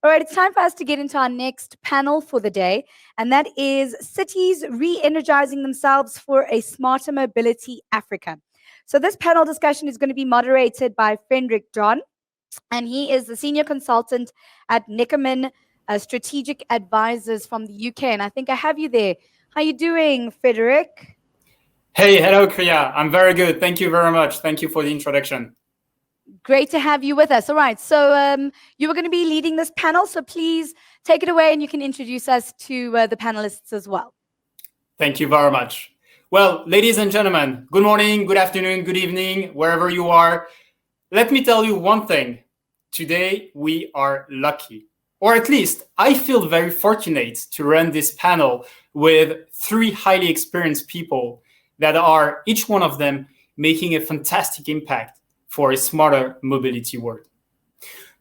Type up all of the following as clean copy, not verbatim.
All right, it's time for us to get into our next panel for the day, and that is Cities Re-Energizing Themselves for a Smarter Mobility Africa. So this panel discussion is going to be moderated by Frederick John, and he is the Senior Consultant at Nickerman Strategic Advisors from the UK. And I think I have you there. How are you doing, Frederick? Hey, hello, Kriya. I'm very good. Thank you very much. Thank you for the introduction. Great to have you with us. All right, so you were going to be leading this panel, so please take it away and you can introduce us to the panelists as well. Thank you very much. Well, ladies and gentlemen, good morning, good afternoon, good evening, wherever you are. Let me tell you one thing. Today, we are lucky, or at least I feel very fortunate to run this panel with three highly experienced people that are, each one of them, making a fantastic impact for a smarter mobility world.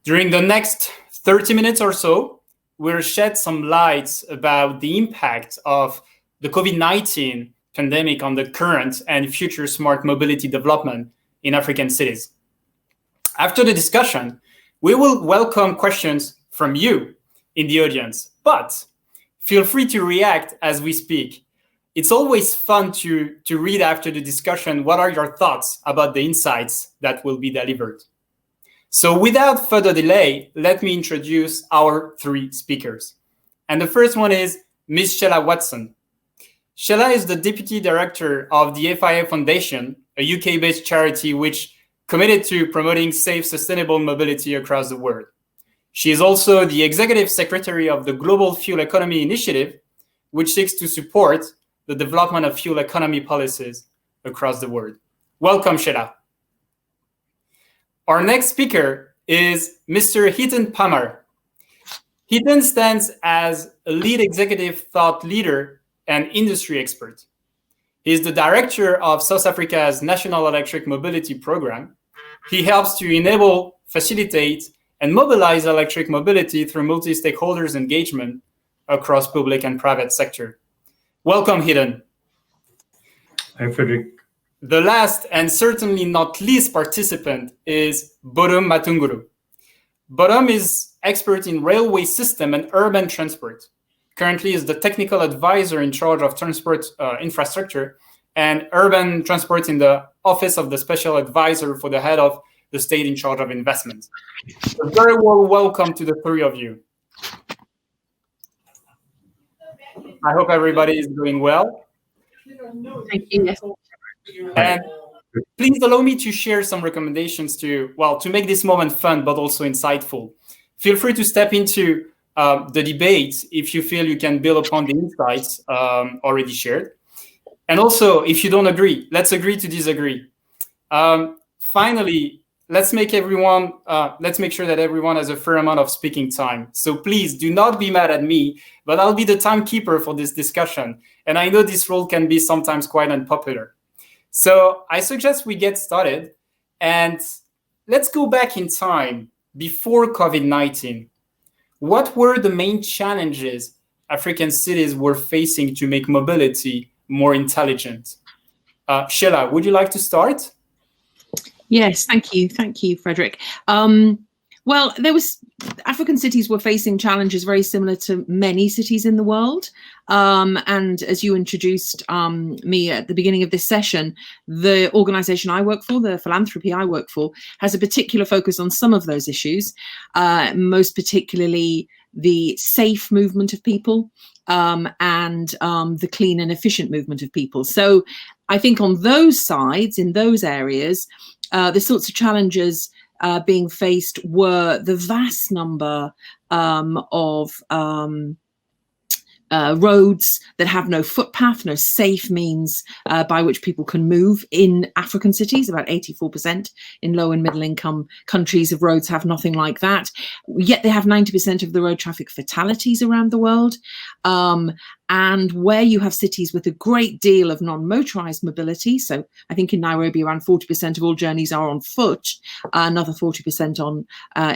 During the next 30 minutes or so, we'll shed some lights about the impact of the COVID-19 pandemic on the current and future smart mobility development in African cities. After the discussion, we will welcome questions from you in the audience, but feel free to react as we speak. It's always fun to read after the discussion what are your thoughts about the insights that will be delivered. So without further delay, let me introduce our three speakers. And the first one is Ms. Sheila Watson. Sheila is the Deputy Director of the FIA Foundation, a UK-based charity which committed to promoting safe, sustainable mobility across the world. She is also the Executive Secretary of the Global Fuel Economy Initiative, which seeks to support the development of fuel economy policies across the world. Welcome, Sheila. Our next speaker is Mr. Hiten Parmar. Hiten stands as a lead executive thought leader and industry expert. He is the director of South Africa's National Electric Mobility Program. He helps to enable, facilitate, and mobilize electric mobility through multi-stakeholders engagement across public and private sector. Welcome, Hiten. Hi, Frederick. The last and certainly not least participant is Bodum Matunguru. Bodum is expert in railway system and urban transport. Currently is the technical advisor in charge of transport infrastructure and urban transport in the Office of the Special Advisor for the head of the state in charge of investment. So very warm welcome to the three of you. I hope everybody is doing well. Thank you. And please allow me to share some recommendations to make this moment fun, but also insightful. Feel free to step into the debate if you feel you can build upon the insights already shared. And also, if you don't agree, let's agree to disagree. Finally, let's make sure that everyone has a fair amount of speaking time. So please do not be mad at me, but I'll be the timekeeper for this discussion. And I know this role can be sometimes quite unpopular. So I suggest we get started and let's go back in time before COVID-19. What were the main challenges African cities were facing to make mobility more intelligent? Sheila, would you like to start? Yes, thank you. Thank you, Frederick. Well, African cities were facing challenges very similar to many cities in the world. And as you introduced me at the beginning of this session, the organization I work for, the philanthropy I work for, has a particular focus on some of those issues, most particularly the safe movement of people and the clean and efficient movement of people. So I think on those sides, in those areas, the sorts of challenges being faced were the vast number of roads that have no footpath, no safe means by which people can move in African cities. About 84% in low and middle income countries of roads have nothing like that. Yet they have 90% of the road traffic fatalities around the world. And where you have cities with a great deal of non-motorized mobility, so I think in Nairobi around 40% of all journeys are on foot, another 40% on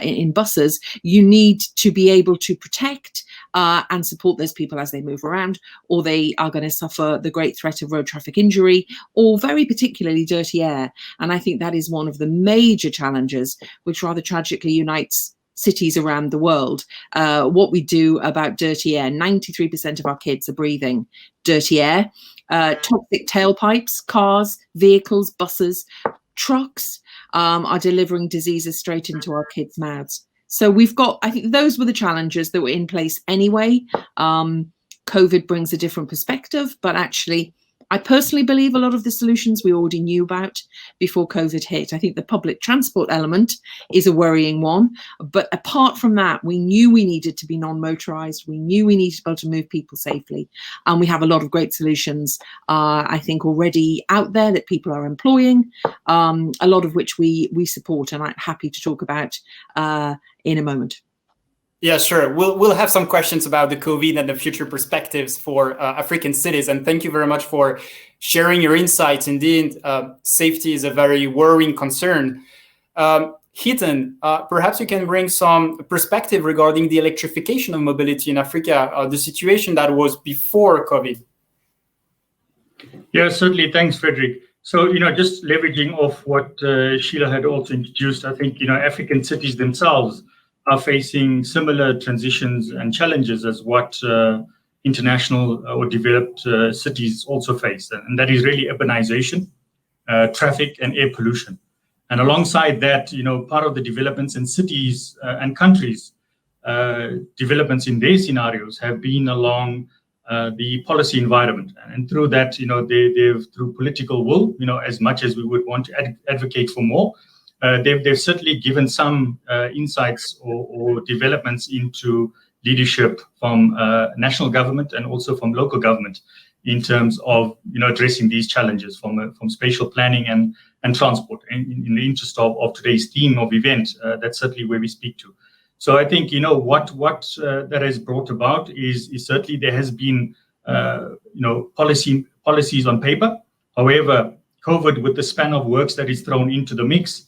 in buses, you need to be able to protect and support those people as they move around, or they are going to suffer the great threat of road traffic injury, or very particularly dirty air. And I think that is one of the major challenges which rather tragically unites cities around the world. What we do about dirty air, 93% of our kids are breathing dirty air. Toxic tailpipes, cars, vehicles, buses, trucks are delivering diseases straight into our kids' mouths. So I think those were the challenges that were in place anyway. COVID brings a different perspective, but actually, I personally believe a lot of the solutions we already knew about before COVID hit. I think the public transport element is a worrying one. But apart from that, we knew we needed to be non-motorized. We knew we needed to be able to move people safely. And we have a lot of great solutions, I think, already out there that people are employing, a lot of which we support. And I'm happy to talk about in a moment. Yeah, sure. We'll have some questions about the COVID and the future perspectives for African cities. And thank you very much for sharing your insights. Indeed, safety is a very worrying concern. Hiten, perhaps you can bring some perspective regarding the electrification of mobility in Africa, the situation that was before COVID. Yeah, certainly. Thanks, Frederick. So, just leveraging off what Sheila had also introduced, I think, African cities themselves are facing similar transitions and challenges as what international or developed cities also face. And that is really urbanization, traffic, and air pollution. And alongside that, part of the developments in cities and countries, developments in their scenarios have been along the policy environment. And through that, they've, through political will, as much as we would want to advocate for more, they've certainly given some insights or developments into leadership from national government and also from local government in terms of addressing these challenges from spatial planning and transport. In the interest of today's theme of event, that's certainly where we speak to. So I think what that has brought about is certainly there has been policies on paper. However, COVID, with the span of works that is thrown into the mix,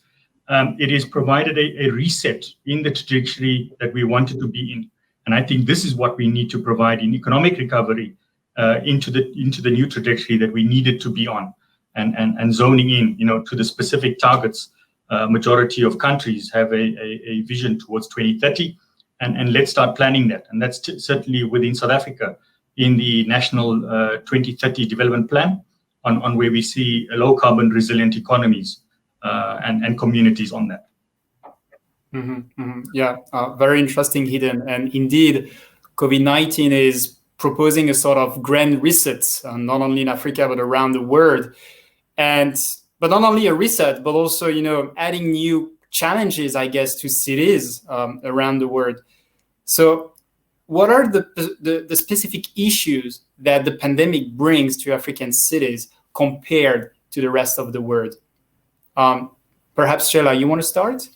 it has provided a reset in the trajectory that we wanted to be in. And I think this is what we need to provide in economic recovery into the new trajectory that we needed to be on, and zoning in, to the specific targets. Majority of countries have a vision towards 2030, and let's start planning that. And that's certainly within South Africa in the National 2030 Development Plan, on where we see a low carbon resilient economies and communities on that. Yeah, very interesting, Hiten. And indeed, COVID-19 is proposing a sort of grand reset, not only in Africa, but around the world. But not only a reset, but also, adding new challenges, I guess, to cities around the world. So what are the specific issues that the pandemic brings to African cities compared to the rest of the world? Perhaps, Sheila, you want to start?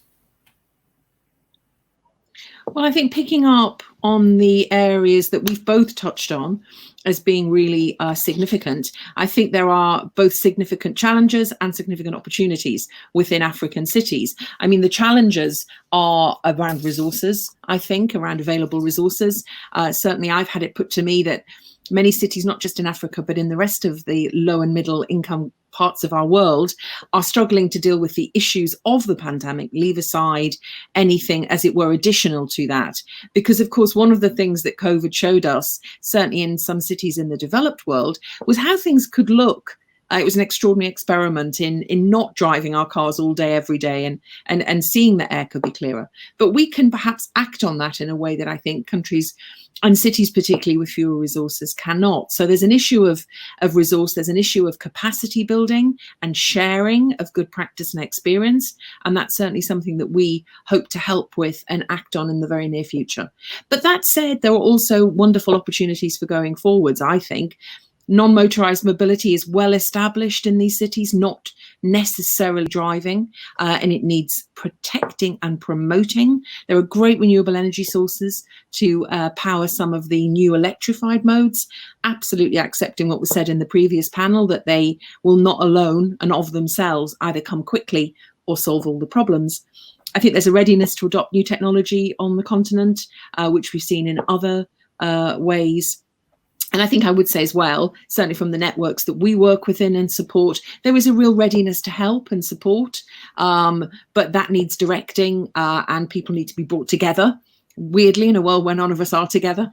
Well, I think picking up on the areas that we've both touched on as being really significant, I think there are both significant challenges and significant opportunities within African cities. I mean, the challenges are around resources, I think, around available resources. Certainly, I've had it put to me that many cities, not just in Africa, but in the rest of the low and middle income parts of our world, are struggling to deal with the issues of the pandemic, leave aside anything, as it were, additional to that. Because, of course, one of the things that COVID showed us, certainly in some cities in the developed world, was how things could look. It was an extraordinary experiment in not driving our cars all day, every day, and seeing that air could be clearer. But we can perhaps act on that in a way that I think countries and cities, particularly with fewer resources, cannot. So there's an issue of resource, there's an issue of capacity building and sharing of good practice and experience. And that's certainly something that we hope to help with and act on in the very near future. But that said, there are also wonderful opportunities for going forwards, I think. Non-motorized mobility is well established in these cities, not necessarily driving, and it needs protecting and promoting. There are great renewable energy sources to power some of the new electrified modes, absolutely accepting what was said in the previous panel, that they will not alone and of themselves either come quickly or solve all the problems. I think there's a readiness to adopt new technology on the continent, which we've seen in other ways. And I think I would say as well, certainly from the networks that we work within and support, there is a real readiness to help and support, but that needs directing, and people need to be brought together, weirdly, in a world where none of us are together,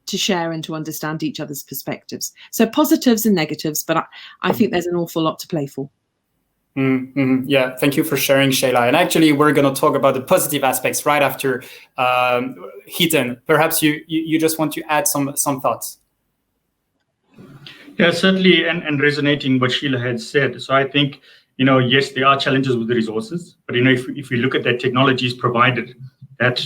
to share and to understand each other's perspectives. So positives and negatives, but I think there's an awful lot to play for. Yeah, thank you for sharing, Shayla. And actually, we're going to talk about the positive aspects right after Hiten. Perhaps you just want to add some thoughts. Yeah, certainly, and resonating what Sheila had said. So I think, yes, there are challenges with the resources, but if we look at that, technologies provided that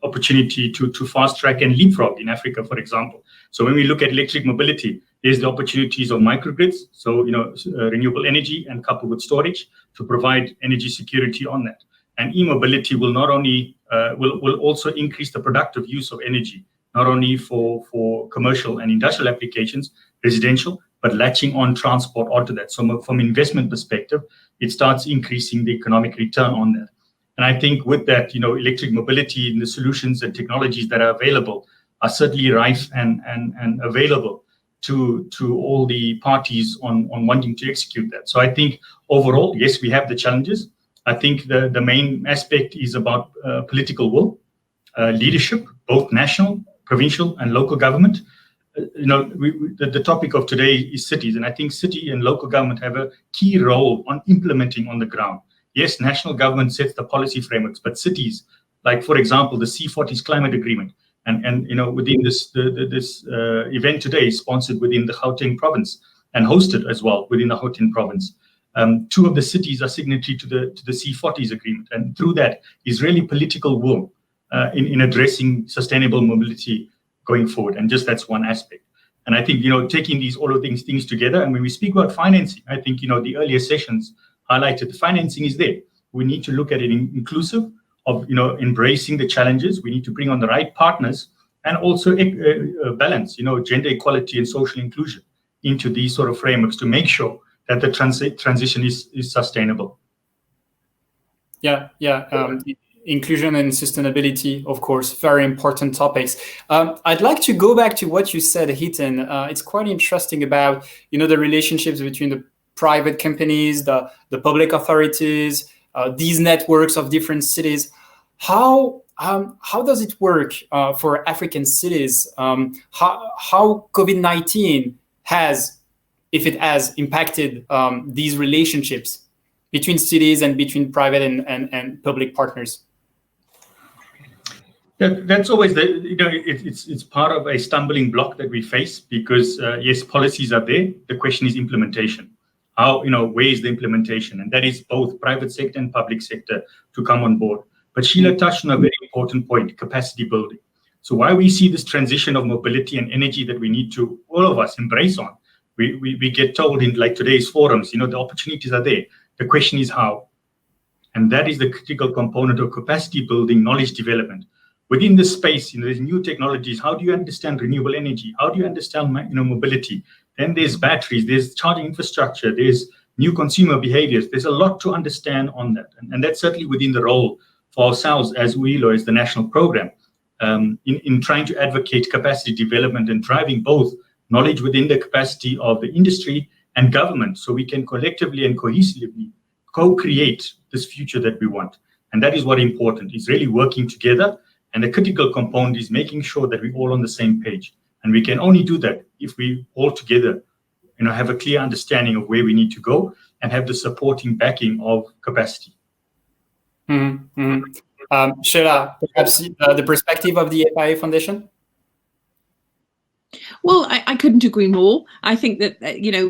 opportunity to fast track and leapfrog in Africa, for example. So when we look at electric mobility, there's the opportunities of microgrids, so renewable energy and coupled with storage to provide energy security on that. And e-mobility will not only will also increase the productive use of energy, not only for commercial and industrial applications, residential, but latching on transport onto that. So from investment perspective, it starts increasing the economic return on that. And I think with that, electric mobility and the solutions and technologies that are available are certainly rife and available to all the parties on wanting to execute that. So I think overall, yes, we have the challenges. I think the main aspect is about political will, leadership, both national, provincial, and local government. The topic of today is cities, and I think city and local government have a key role on implementing on the ground. Yes, national government sets the policy frameworks, but cities, like for example, the C40's climate agreement, and within this event today, is sponsored within the Hiten province and hosted as well within the Hiten province. Two of the cities are signatory to the C40's agreement, and through that is really political will in addressing sustainable mobility going forward. And just that's one aspect. And I think taking all of these things together, and when we speak about financing, I think the earlier sessions highlighted the financing is there. We need to look at it inclusive of embracing the challenges. We need to bring on the right partners and also balance gender equality and social inclusion into these sort of frameworks to make sure that the transition is sustainable. Yeah. Inclusion and sustainability, of course, very important topics. I'd like to go back to what you said, Hiten. It's quite interesting about the relationships between the private companies, the public authorities, these networks of different cities. How does it work for African cities? How COVID-19 has, if it has, impacted these relationships between cities and between private and public partners? That's always it's part of a stumbling block that we face because yes, policies are there. The question is implementation. How where is the implementation? And that is both private sector and public sector to come on board. But Sheila touched on a very important point: capacity building. So while we see this transition of mobility and energy that we need to all of us embrace on, we get told in like today's forums, the opportunities are there. The question is how, and that is the critical component of capacity building, knowledge development. Within this space, there's new technologies. How do you understand renewable energy? How do you understand mobility? Then there's batteries, there's charging infrastructure, there's new consumer behaviors. There's a lot to understand on that. And that's certainly within the role for ourselves as uYilo, as the national program, in trying to advocate capacity development and driving both knowledge within the capacity of the industry and government, so we can collectively and cohesively co-create this future that we want. And that is what important is really working together. And the critical component is making sure that we're all on the same page. And we can only do that if we all together, have a clear understanding of where we need to go and have the supporting backing of capacity. Sheila, perhaps the perspective of the FIA Foundation? Well, I couldn't agree more. I think that,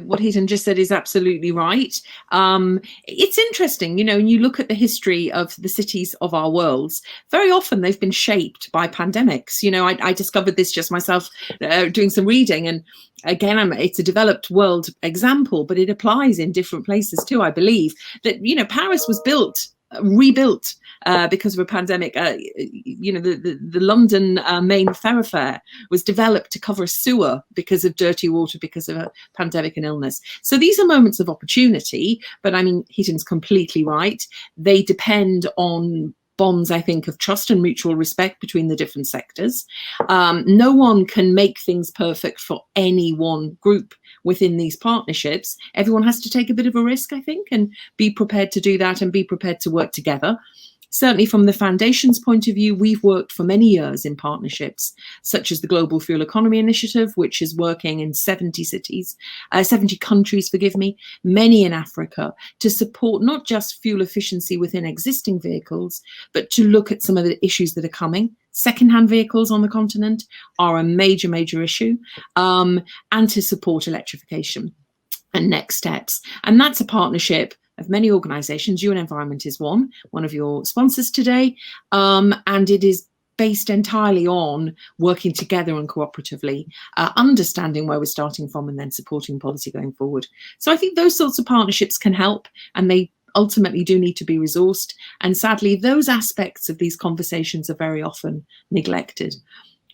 what Hiten just said is absolutely right. It's interesting, when you look at the history of the cities of our worlds, very often they've been shaped by pandemics. I discovered this just myself doing some reading. And again, it's a developed world example, but it applies in different places too, I believe. That, Paris was rebuilt because of a pandemic. The London main thoroughfare was developed to cover a sewer because of dirty water, because of a pandemic and illness. So these are moments of opportunity, but I mean, Hiten's completely right. They depend on bonds, I think, of trust and mutual respect between the different sectors. No one can make things perfect for any one group within these partnerships. Everyone has to take a bit of a risk, I think, and be prepared to do that and be prepared to work together. Certainly from the Foundation's point of view, we've worked for many years in partnerships, such as the Global Fuel Economy Initiative, which is working in 70 countries, many in Africa, to support not just fuel efficiency within existing vehicles, but to look at some of the issues that are coming. Second-hand vehicles on the continent are a major, major issue, and to support electrification and next steps. And that's a partnership of many organizations. UN Environment is one of your sponsors today, and it is based entirely on working together and cooperatively, understanding where we're starting from and then supporting policy going forward. So I think those sorts of partnerships can help, and they ultimately do need to be resourced. And sadly, those aspects of these conversations are very often neglected.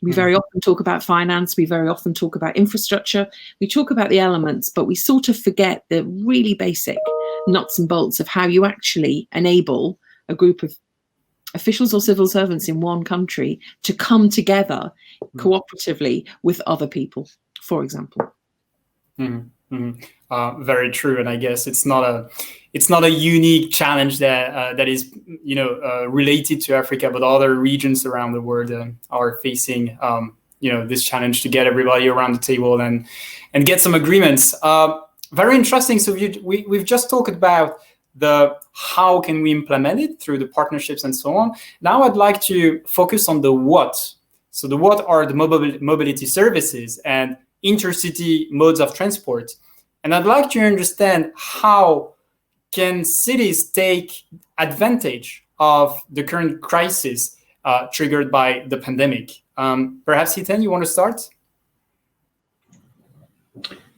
We very often talk about finance, we very often talk about infrastructure, we talk about the elements, but we sort of forget the really basic nuts and bolts of how you actually enable a group of officials or civil servants in one country to come together cooperatively with other people, for example. Very true, and I guess it's not a unique challenge that is related to Africa, but other regions around the world are facing this challenge to get everybody around the table and get some agreements. Very interesting. So we've just talked about the how can we implement it through the partnerships and so on. Now I'd like to focus on the what. So the what are the mobility services and intercity modes of transport. And I'd like to understand how can cities take advantage of the current crisis triggered by the pandemic. Perhaps, Hiten, you want to start?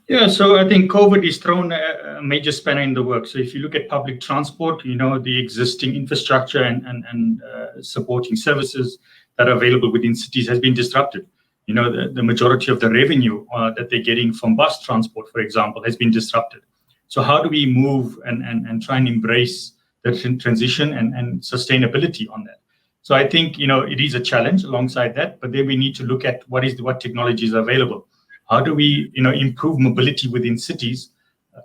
Yeah, so I think COVID has thrown a major spanner in the works. So if you look at public transport, the existing infrastructure and supporting services that are available within cities has been disrupted. The majority of the revenue that they're getting from bus transport, for example, has been disrupted. So how do we move and try and embrace the transition and sustainability on that? So I think, it is a challenge alongside that, but then we need to look at what technologies are available. How do we, improve mobility within cities,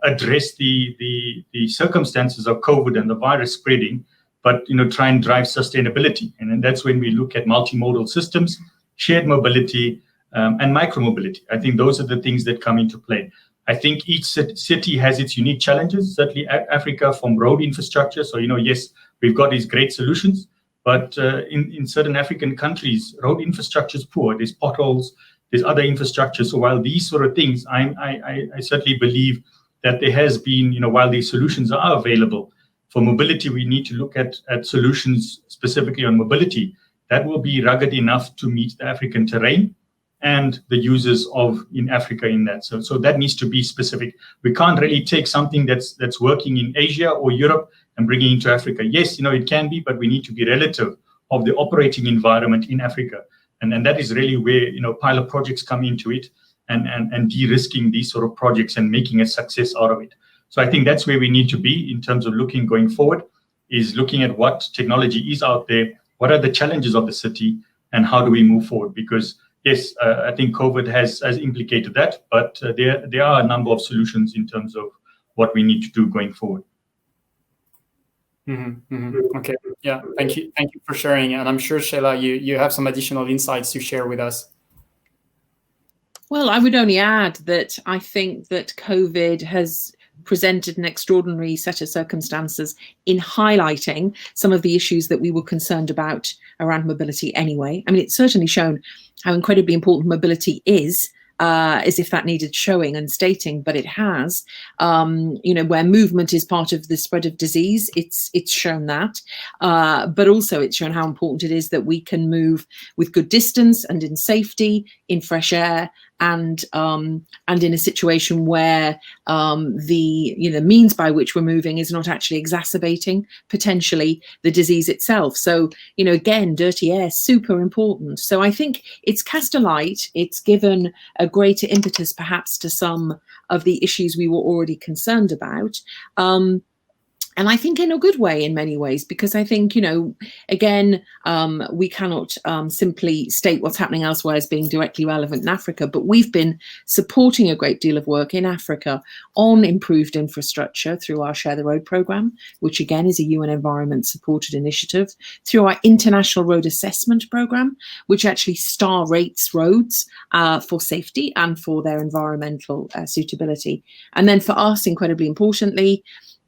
address the circumstances of COVID and the virus spreading, but, try and drive sustainability. And then that's when we look at multimodal systems, shared mobility, and micromobility. I think those are the things that come into play. I think each city has its unique challenges, certainly Africa from road infrastructure. So, yes, we've got these great solutions, but in certain African countries, road infrastructure is poor. There's potholes, there's other infrastructure. So while these sort of things, I certainly believe that there has been, while these solutions are available for mobility, we need to look at solutions specifically on mobility that will be rugged enough to meet the African terrain and the users in Africa in that. So that needs to be specific. We can't really take something that's working in Asia or Europe and bring it into Africa. Yes, it can be, but we need to be relative of the operating environment in Africa. And that is really where, pilot projects come into it and de-risking these sort of projects and making a success out of it. So I think that's where we need to be in terms of looking going forward, is looking at what technology is out there, what are the challenges of the city, and how do we move forward? Because yes, I think COVID has implicated that, but there are a number of solutions in terms of what we need to do going forward. Okay. Yeah. Thank you for sharing. And I'm sure, Sheila, you have some additional insights to share with us. Well, I would only add that I think that COVID has presented an extraordinary set of circumstances in highlighting some of the issues that we were concerned about around mobility anyway. I mean, it's certainly shown how incredibly important mobility is, as if that needed showing and stating, but it has, where movement is part of the spread of disease, it's shown that, but also it's shown how important it is that we can move with good distance and in safety, in fresh air, and in a situation where the means by which we're moving is not actually exacerbating potentially the disease itself. So, again, dirty air, super important. So I think it's cast a light, it's given a greater impetus perhaps to some of the issues we were already concerned about. And I think in a good way in many ways, because I think, again, we cannot simply state what's happening elsewhere as being directly relevant in Africa, but we've been supporting a great deal of work in Africa on improved infrastructure through our Share the Road programme, which again is a UN Environment supported initiative, through our International Road Assessment programme, which actually star rates roads for safety and for their environmental suitability. And then for us, incredibly importantly,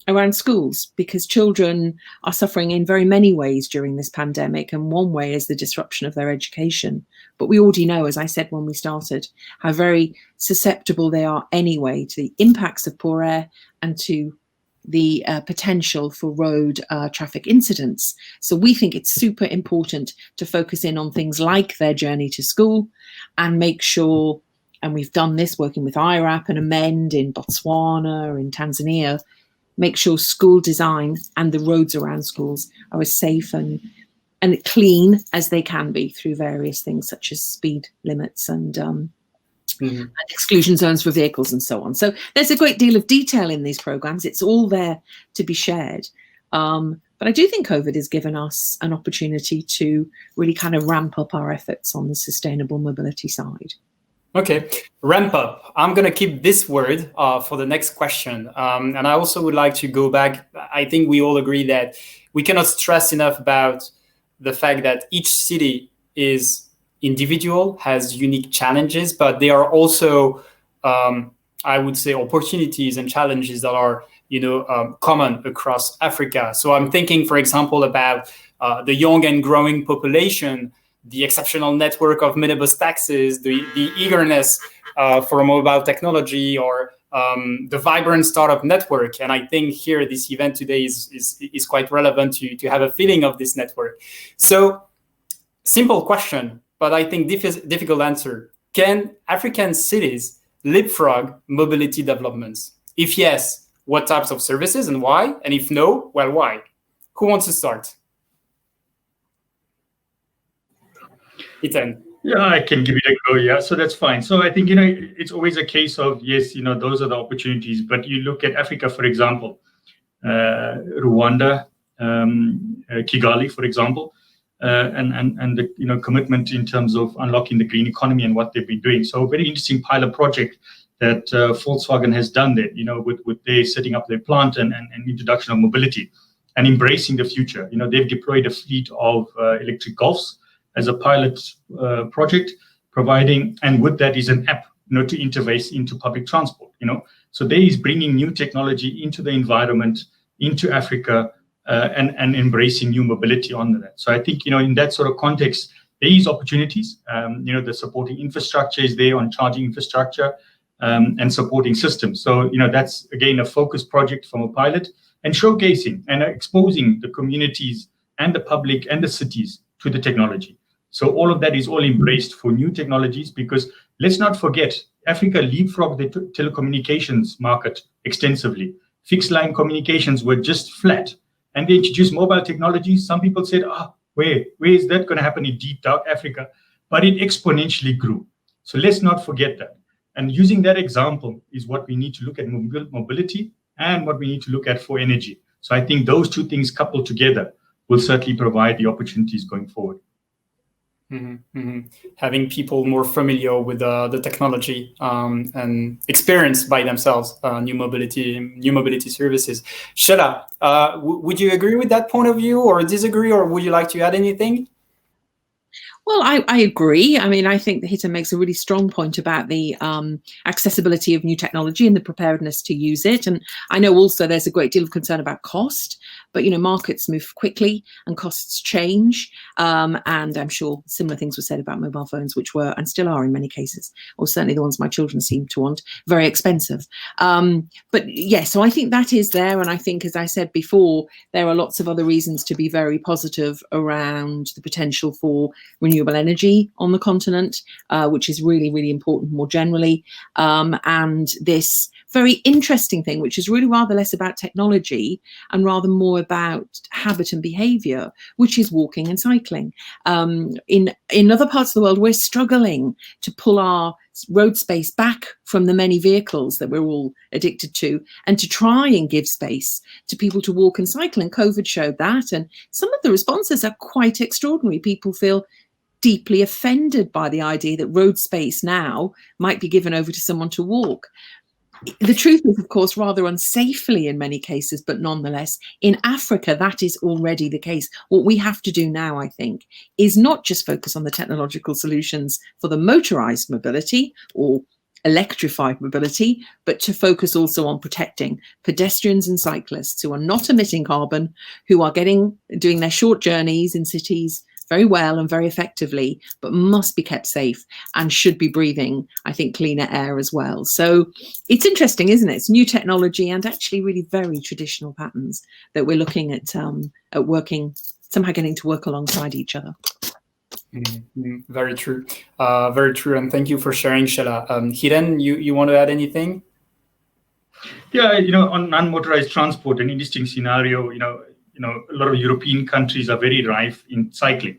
around schools, because children are suffering in very many ways during this pandemic, and one way is the disruption of their education. But we already know, as I said when we started, how very susceptible they are anyway to the impacts of poor air and to the potential for road traffic incidents. So we think it's super important to focus in on things like their journey to school and make sure, and we've done this working with IRAP and Amend in Botswana, in Tanzania, make sure school design and the roads around schools are as safe and clean as they can be through various things such as speed limits and exclusion zones for vehicles and so on. So there's a great deal of detail in these programs. It's all there to be shared. But I do think COVID has given us an opportunity to really kind of ramp up our efforts on the sustainable mobility side. Okay, ramp up. I'm going to keep this word for the next question. And I also would like to go back. I think we all agree that we cannot stress enough about the fact that each city is individual, has unique challenges, but they are also, I would say, opportunities and challenges that are, common across Africa. So I'm thinking, for example, about the young and growing population, the exceptional network of minibus taxis, the eagerness for mobile technology, or the vibrant startup network. And I think here this event today is quite relevant to have a feeling of this network. So, simple question, but I think difficult answer. Can African cities leapfrog mobility developments? If yes, what types of services and why? And if no, well, why? Who wants to start? Hiten. Yeah, I can give it a go. Yeah, so that's fine. So I think, it's always a case of, yes, those are the opportunities. But you look at Africa, for example, Rwanda, Kigali, for example, and the commitment in terms of unlocking the green economy and what they've been doing. So a very interesting pilot project that Volkswagen has done there, with their setting up their plant and introduction of mobility and embracing the future. They've deployed a fleet of electric Golfs as a pilot project, providing, and with that is an app, to interface into public transport, So there is bringing new technology into the environment, into Africa, and embracing new mobility on that. So I think, in that sort of context, there is opportunities. The supporting infrastructure is there on charging infrastructure and supporting systems. So, that's, again, a focused project from a pilot, and showcasing and exposing the communities and the public and the cities to the technology. So all of that is all embraced for new technologies, because let's not forget, Africa leapfrogged the telecommunications market extensively. Fixed line communications were just flat, and they introduced mobile technologies. Some people said, where is that going to happen in deep dark Africa? But it exponentially grew. So let's not forget that. And using that example is what we need to look at mobility and what we need to look at for energy. So I think those two things coupled together will certainly provide the opportunities going forward. Mm-hmm, mm-hmm. Having people more familiar with the technology and experience by themselves new mobility services. Sheila, would you agree with that point of view, or disagree, or would you like to add anything? Well, I agree. I mean, I think that Hiten makes a really strong point about the accessibility of new technology and the preparedness to use it. And I know also there's a great deal of concern about cost, but, markets move quickly and costs change. And I'm sure similar things were said about mobile phones, which were and still are in many cases, or certainly the ones my children seem to want, very expensive. But yeah, so I think that is there. And I think, as I said before, there are lots of other reasons to be very positive around the potential for renewable energy on the continent, which is really, really important more generally. And this very interesting thing, which is really rather less about technology and rather more about habit and behavior, which is walking and cycling. In other parts of the world, we're struggling to pull our road space back from the many vehicles that we're all addicted to, and to try and give space to people to walk and cycle. And COVID showed that. And some of the responses are quite extraordinary. People feel deeply offended by the idea that road space now might be given over to someone to walk. The truth is, of course, rather unsafely in many cases, but nonetheless, in Africa, that is already the case. What we have to do now, I think, is not just focus on the technological solutions for the motorized mobility or electrified mobility, but to focus also on protecting pedestrians and cyclists who are not emitting carbon, who are doing their short journeys in cities very well and very effectively, but must be kept safe and should be breathing, I think, cleaner air as well. So it's interesting, isn't it? It's new technology and actually really very traditional patterns that we're looking at working, somehow getting to work alongside each other. Very true. Very true. And thank you for sharing, Sheila. Hiten, you want to add anything? Yeah, on unmotorized transport, an interesting scenario, a lot of European countries are very rife in cycling,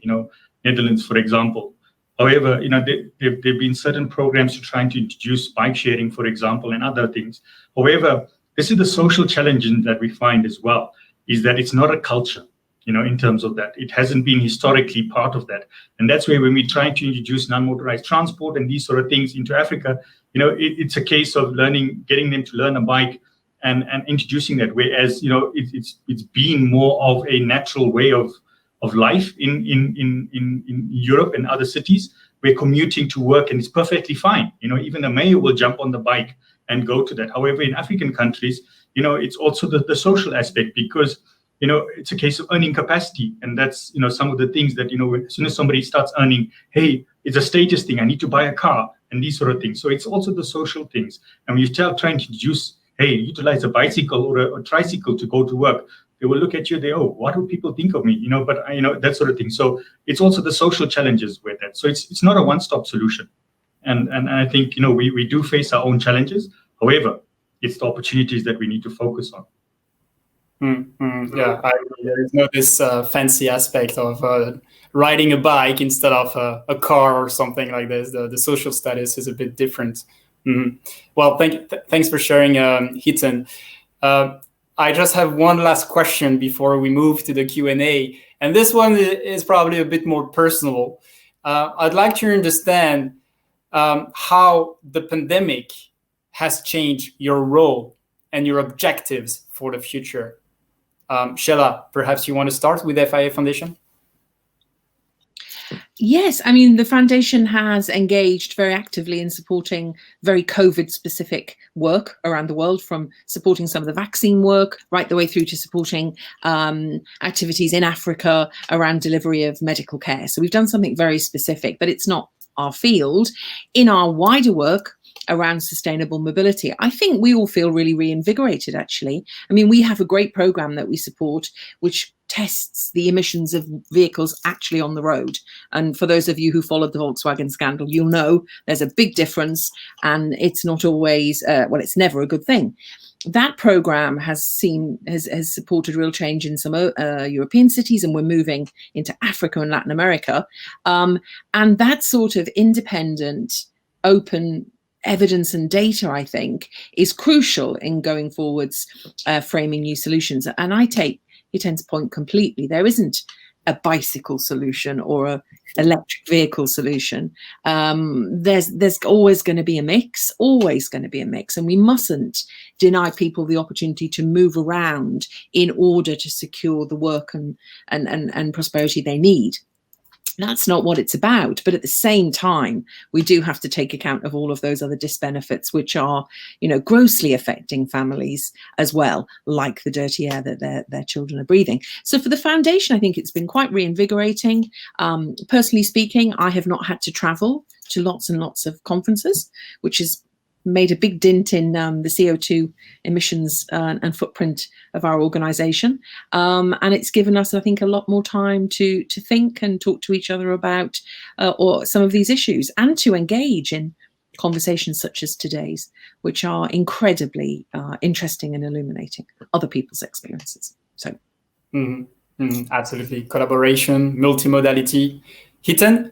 Netherlands, for example. However, there have been certain programs trying to introduce bike sharing, for example, and other things. However, this is the social challenge that we find as well, is that it's not a culture, in terms of that. It hasn't been historically part of that. And that's where when we try to introduce non-motorized transport and these sort of things into Africa, it's a case of getting them to learn a bike and introducing that, whereas it's been more of a natural way of life in Europe and other cities, where commuting to work and it's perfectly fine. Even a mayor will jump on the bike and go to that. However, in African countries, it's also the social aspect, because it's a case of earning capacity, and that's some of the things that as soon as somebody starts earning, hey, it's a status thing. I need to buy a car and these sort of things. So it's also the social things, and when you trying to introduce, hey, utilize a bicycle or a tricycle to go to work, they will look at you. What do people think of me? But that sort of thing. So it's also the social challenges with that. So it's not a one-stop solution, and I think we do face our own challenges. However, it's the opportunities that we need to focus on. Yeah, I agree. There is no this fancy aspect of riding a bike instead of a car or something like this. The social status is a bit different. Well, thanks for sharing, Hiten. I just have one last question before we move to the Q&A, and this one is probably a bit more personal. I'd like to understand how the pandemic has changed your role and your objectives for the future. Sheila, perhaps you want to start with FIA Foundation? Yes, I mean, the foundation has engaged very actively in supporting very COVID-specific work around the world, from supporting some of the vaccine work right the way through to supporting activities in Africa around delivery of medical care. So we've done something very specific, but it's not our field. In our wider work around sustainable mobility, I think we all feel really reinvigorated, actually. I mean, we have a great program that we support, which tests the emissions of vehicles actually on the road. And for those of you who followed the Volkswagen scandal, you'll know there's a big difference, and it's not always, it's never a good thing. That program has supported real change in some European cities, and we're moving into Africa and Latin America. And that sort of independent, open evidence and data, I think, is crucial in going forwards, framing new solutions. And I take Hiten's point completely. There isn't a bicycle solution or a electric vehicle solution. There's always going to be a mix, and we mustn't deny people the opportunity to move around in order to secure the work and prosperity they need. That's not what it's about. But at the same time, we do have to take account of all of those other disbenefits, which are, grossly affecting families as well, like the dirty air that their children are breathing. So for the foundation, I think it's been quite reinvigorating. Personally speaking, I have not had to travel to lots and lots of conferences, which has made a big dent in the CO2 emissions and footprint of our organization. And it's given us, I think, a lot more time to think and talk to each other about or some of these issues, and to engage in conversations such as today's, which are incredibly interesting and illuminating other people's experiences. So Absolutely. Collaboration, multimodality. Hiten?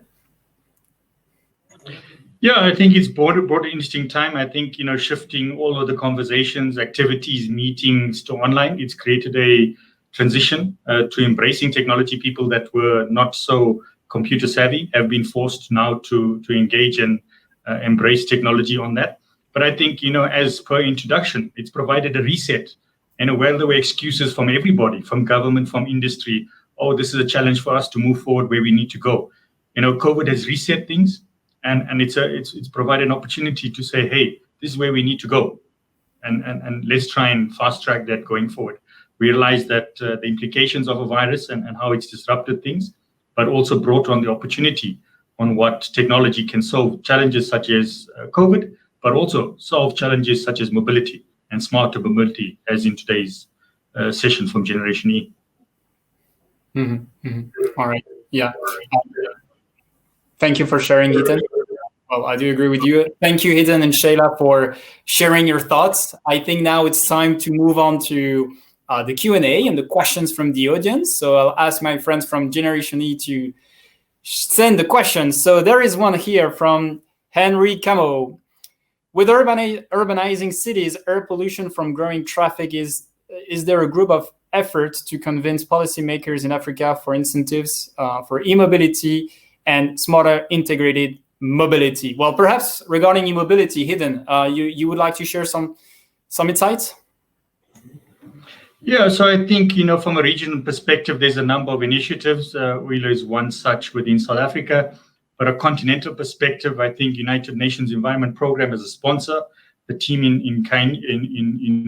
Yeah, I think it's brought an interesting time. I think, shifting all of the conversations, activities, meetings to online, it's created a transition to embracing technology. People that were not so computer savvy have been forced now to engage and embrace technology on that. But I think, as per introduction, it's provided a reset, where there were excuses from everybody, from government, from industry. Oh, this is a challenge for us to move forward where we need to go. COVID has reset things. And it's provided an opportunity to say, hey, this is where we need to go, and let's try and fast track that going forward. We realize that the implications of a virus and how it's disrupted things, but also brought on the opportunity on what technology can solve challenges such as COVID, but also solve challenges such as mobility and smarter mobility, as in today's session from Generation E. All right. Yeah. Thank you for sharing, Hiten. Well, I do agree with you. Thank you, Hiten and Shayla, for sharing your thoughts. I think now it's time to move on to the Q&A and the questions from the audience. So I'll ask my friends from Generation E to send the questions. So there is one here from Henry Camo. With urbanizing cities, air pollution from growing traffic, is there a group of effort to convince policymakers in Africa for incentives for e-mobility and smarter integrated mobility? Well, perhaps regarding e-mobility, Hiten, you would like to share some insights? Yeah, so I think, from a regional perspective, there's a number of initiatives. uYilo is one such within South Africa. But a continental perspective, I think United Nations Environment Programme as a sponsor, the team in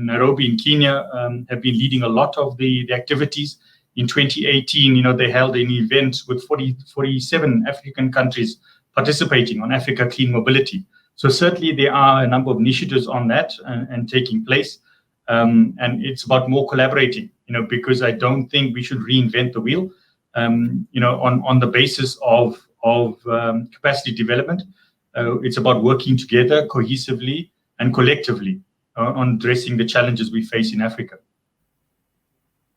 Nairobi in Kenya have been leading a lot of the activities. In 2018, they held an event with 47 African countries participating on Africa Clean Mobility. So certainly there are a number of initiatives on that and taking place. And it's about more collaborating, because I don't think we should reinvent the wheel, on the basis of capacity development. It's about working together cohesively and collectively on addressing the challenges we face in Africa.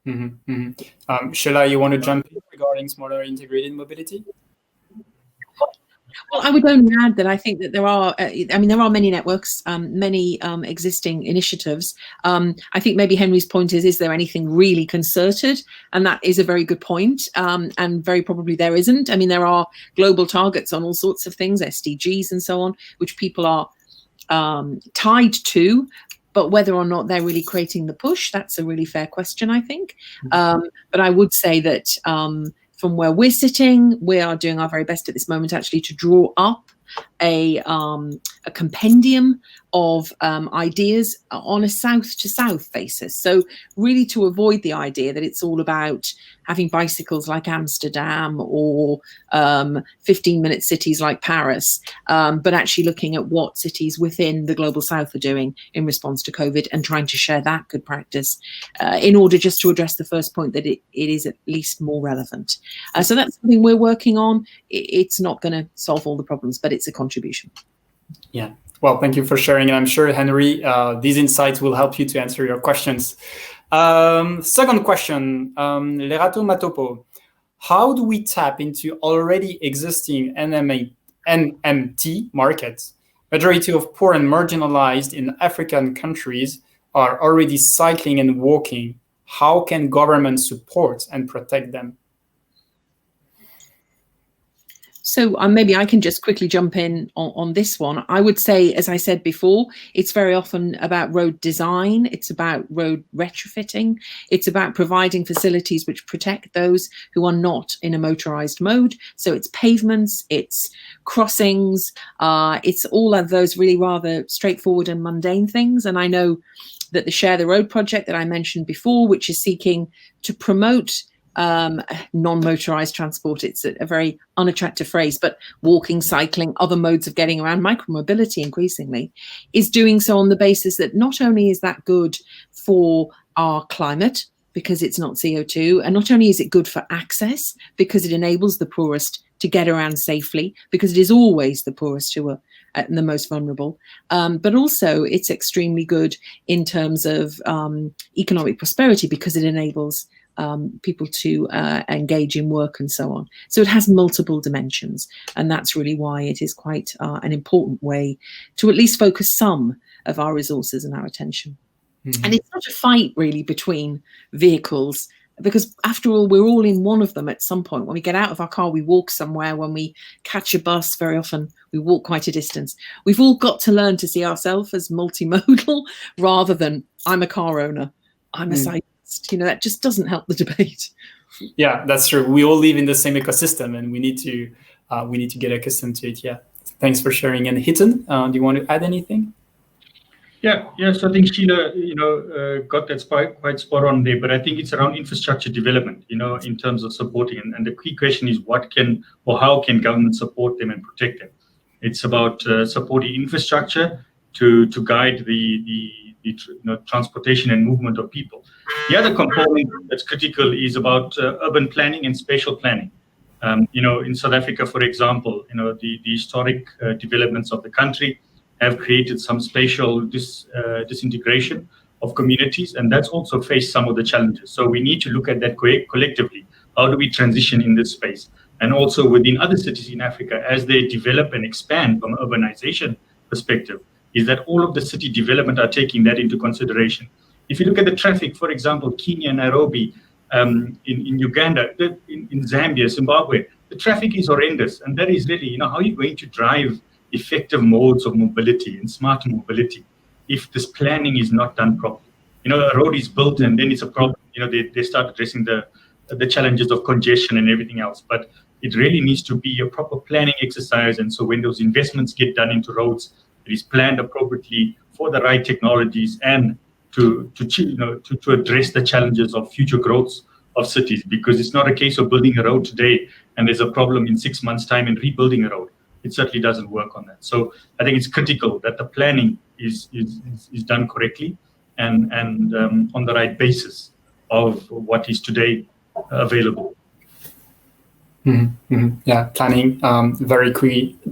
Shayla, you want to jump in regarding smarter integrated mobility? Well, I would only add that I think that there are many networks, many existing initiatives. I think maybe Henry's point is there anything really concerted? And that is a very good point. And very probably there isn't. I mean, there are global targets on all sorts of things, SDGs and so on, which people are tied to. But whether or not they're really creating the push, that's a really fair question, I think. But I would say that from where we're sitting, we are doing our very best at this moment actually to draw up a compendium of ideas on a south to south basis. So really to avoid the idea that it's all about having bicycles like Amsterdam or 15-minute cities like Paris, but actually looking at what cities within the global south are doing in response to COVID and trying to share that good practice in order just to address the first point that it is at least more relevant. So that's something we're working on. It's not going to solve all the problems, but it's a contribution. Yeah. Well, thank you for sharing. And I'm sure, Henry, these insights will help you to answer your questions. Second question, Lerato Matopo. How do we tap into already existing NMT markets? Majority of poor and marginalized in African countries are already cycling and walking. How can government support and protect them? So maybe I can just quickly jump in on this one. I would say, as I said before, it's very often about road design. It's about road retrofitting. It's about providing facilities which protect those who are not in a motorized mode. So it's pavements, it's crossings, it's all of those really rather straightforward and mundane things. And I know that the Share the Road project that I mentioned before, which is seeking to promote non-motorized transport, it's a very unattractive phrase, but walking, cycling, other modes of getting around, micromobility increasingly, is doing so on the basis that not only is that good for our climate because it's not CO2, and not only is it good for access because it enables the poorest to get around safely, because it is always the poorest who are the most vulnerable, but also it's extremely good in terms of economic prosperity because it enables people to engage in work and so on. So it has multiple dimensions, and that's really why it is quite an important way to at least focus some of our resources and our attention. And it's not a fight really between vehicles, because after all, we're all in one of them at some point. When we get out of our car, we walk somewhere. When we catch a bus, very often we walk quite a distance. We've all got to learn to see ourselves as multimodal rather than I'm a car owner, I'm a cyclist. You know, that just doesn't help the debate. Yeah, that's true. We all live in the same ecosystem, and we need to get accustomed to it. Yeah, thanks for sharing. And Hiten, do you want to add anything? Yeah. So I think Sheila, got that quite spot on there. But I think it's around infrastructure development, in terms of supporting. And the key question is how can government support them and protect them? It's about supporting infrastructure to guide the transportation and movement of people. The other component that's critical is about urban planning and spatial planning. In South Africa, for example, the historic developments of the country have created some spatial disintegration of communities, and that's also faced some of the challenges. So we need to look at that collectively. How do we transition in this space? And also within other cities in Africa, as they develop and expand from an urbanization perspective, is that all of the city development are taking that into consideration. If you look at the traffic, for example, Kenya, Nairobi, in Uganda, in Zambia, Zimbabwe, the traffic is horrendous. And that is really, how are you going to drive effective modes of mobility and smart mobility if this planning is not done properly? A road is built and then it's a problem. They start addressing the challenges of congestion and everything else. But it really needs to be a proper planning exercise. And so when those investments get done into roads, it is planned appropriately for the right technologies and to address the challenges of future growth of cities. Because it's not a case of building a road today and there's a problem in 6 months' time and rebuilding a road. It certainly doesn't work on that. So I think it's critical that the planning is done correctly and on the right basis of what is today available. Yeah, planning, very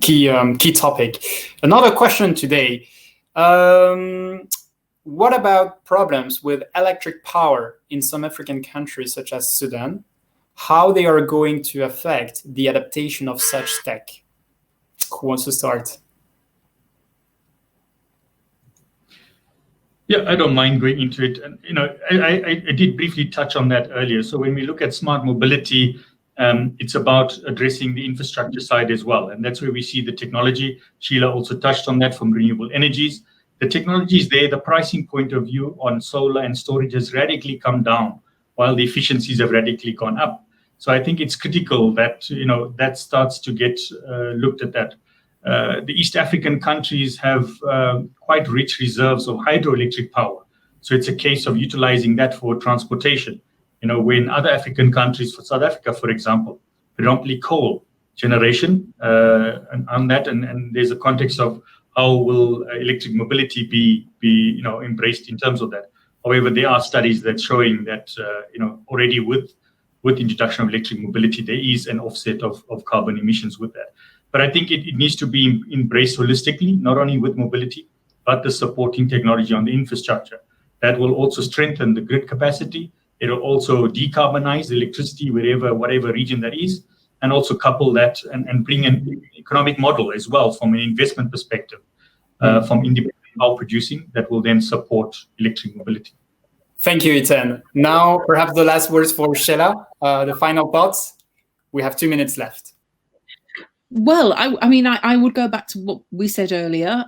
key topic. Another question today. What about problems with electric power in some African countries such as Sudan? How they are going to affect the adaptation of such tech? Who wants to start? Yeah, I don't mind going into it. And I did briefly touch on that earlier. So when we look at smart mobility, it's about addressing the infrastructure side as well. And that's where we see the technology. Sheila also touched on that from renewable energies. The technology is there. The pricing point of view on solar and storage has radically come down, while the efficiencies have radically gone up. So I think it's critical that that starts to get looked at. That the East African countries have quite rich reserves of hydroelectric power. So it's a case of utilizing that for transportation. When other African countries, for South Africa, for example, predominantly coal generation on that, and there's a context of how will electric mobility be embraced in terms of that. However, there are studies that showing that already with introduction of electric mobility, there is an offset of carbon emissions with that. But I think it needs to be embraced holistically, not only with mobility, but the supporting technology on the infrastructure. That will also strengthen the grid capacity. It will also decarbonize the electricity whatever region that is, and also couple that and bring an economic model as well from an investment perspective, from independent power producing that will then support electric mobility. Thank you, Hiten. Now, perhaps the last words for Sheila, the final thoughts. We have 2 minutes left. Well, I would go back to what we said earlier,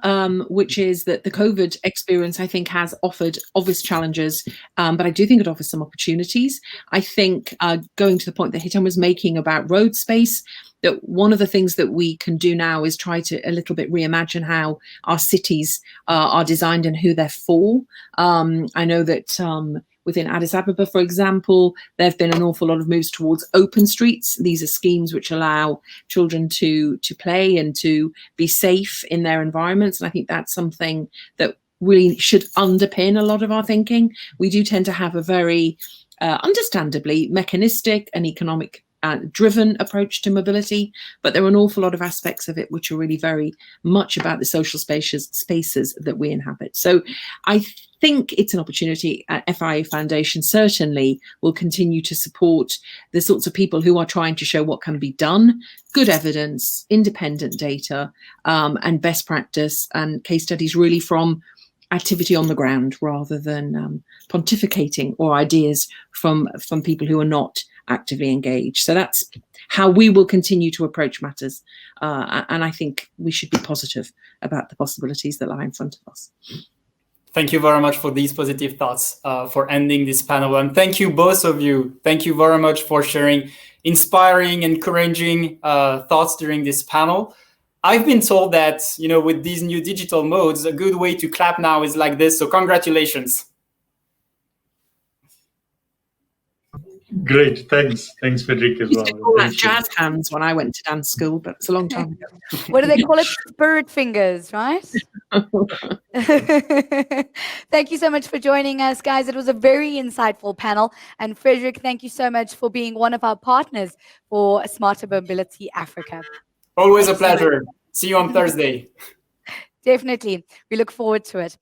which is that the COVID experience, I think, has offered obvious challenges, but I do think it offers some opportunities. I think going to the point that Hiten was making about road space, that one of the things that we can do now is try to a little bit reimagine how our cities are designed and who they're for. I know that within Addis Ababa, for example, there have been an awful lot of moves towards open streets. These are schemes which allow children to play and to be safe in their environments. And I think that's something that really should underpin a lot of our thinking. We do tend to have a very, understandably, mechanistic and economic driven approach to mobility, but there are an awful lot of aspects of it which are really very much about the social spaces that we inhabit. So I think it's an opportunity. FIA Foundation certainly will continue to support the sorts of people who are trying to show what can be done, good evidence, independent data, and best practice and case studies really from activity on the ground rather than pontificating or ideas from people who are not actively engaged. So that's how we will continue to approach matters. And I think we should be positive about the possibilities that lie in front of us. Thank you very much for these positive thoughts for ending this panel. And thank you, both of you. Thank you very much for sharing inspiring, encouraging thoughts during this panel. I've been told that, with these new digital modes, a good way to clap now is like this. So congratulations. Great, thanks, Frederick, as I used well. to call that jazz hands when I went to dance school, but it's a long time ago. What do they call it? Spirit fingers, right? Thank you so much for joining us, guys. It was a very insightful panel. And Frederick, thank you so much for being one of our partners for Smarter Mobility Africa. Always a pleasure. See you on Thursday. Definitely. We look forward to it.